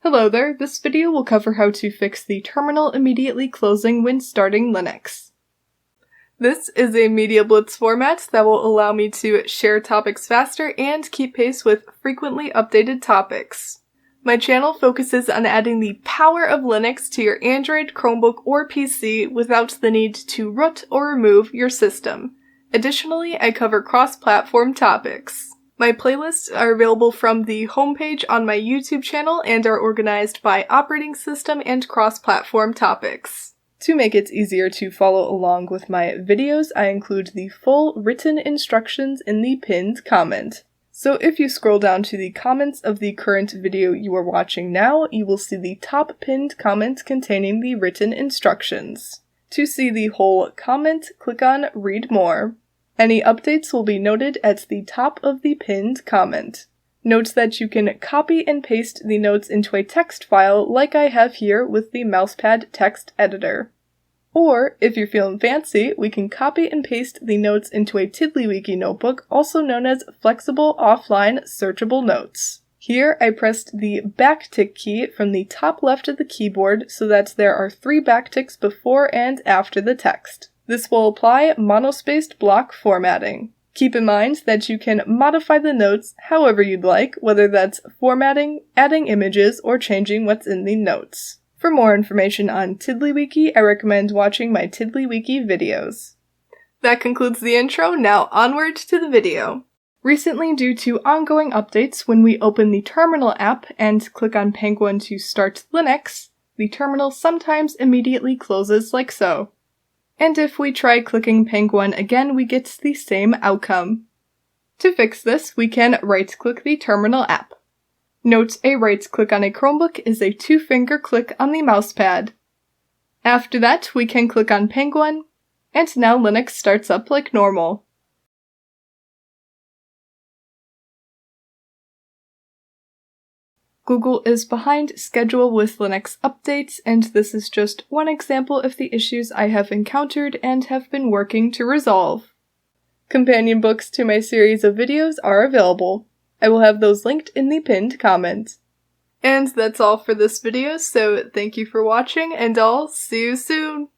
Hello there, this video will cover how to fix the terminal immediately closing when starting Linux. This is a Media Blitz format that will allow me to share topics faster and keep pace with frequently updated topics. My channel focuses on adding the power of Linux to your Android, Chromebook, or PC without the need to root or remove your system. Additionally, I cover cross-platform topics. My playlists are available from the homepage on my YouTube channel and are organized by operating system and cross-platform topics. To make it easier to follow along with my videos, I include the full written instructions in the pinned comment. So if you scroll down to the comments of the current video you are watching now, you will see the top pinned comment containing the written instructions. To see the whole comment, click on Read More. Any updates will be noted at the top of the pinned comment. Note that you can copy and paste the notes into a text file like I have here with the mousepad text editor. Or, if you're feeling fancy, we can copy and paste the notes into a TiddlyWiki notebook, also known as Flexible Offline Searchable Notes. Here I pressed the backtick key from the top left of the keyboard so that there are 3 backticks before and after the text. This will apply monospaced block formatting. Keep in mind that you can modify the notes however you'd like, whether that's formatting, adding images, or changing what's in the notes. For more information on TiddlyWiki, I recommend watching my TiddlyWiki videos. That concludes the intro, now onward to the video. Recently, due to ongoing updates, when we open the Terminal app and click on Penguin to start Linux, the terminal sometimes immediately closes like so. And if we try clicking Penguin again, we get the same outcome. To fix this, we can right-click the Terminal app. Note a right-click on a Chromebook is a 2-finger click on the mousepad. After that, we can click on Penguin, and now Linux starts up like normal. Google is behind schedule with Linux updates, and this is just one example of the issues I have encountered and have been working to resolve. Companion books to my series of videos are available. I will have those linked in the pinned comment. And that's all for this video, so thank you for watching, and I'll see you soon!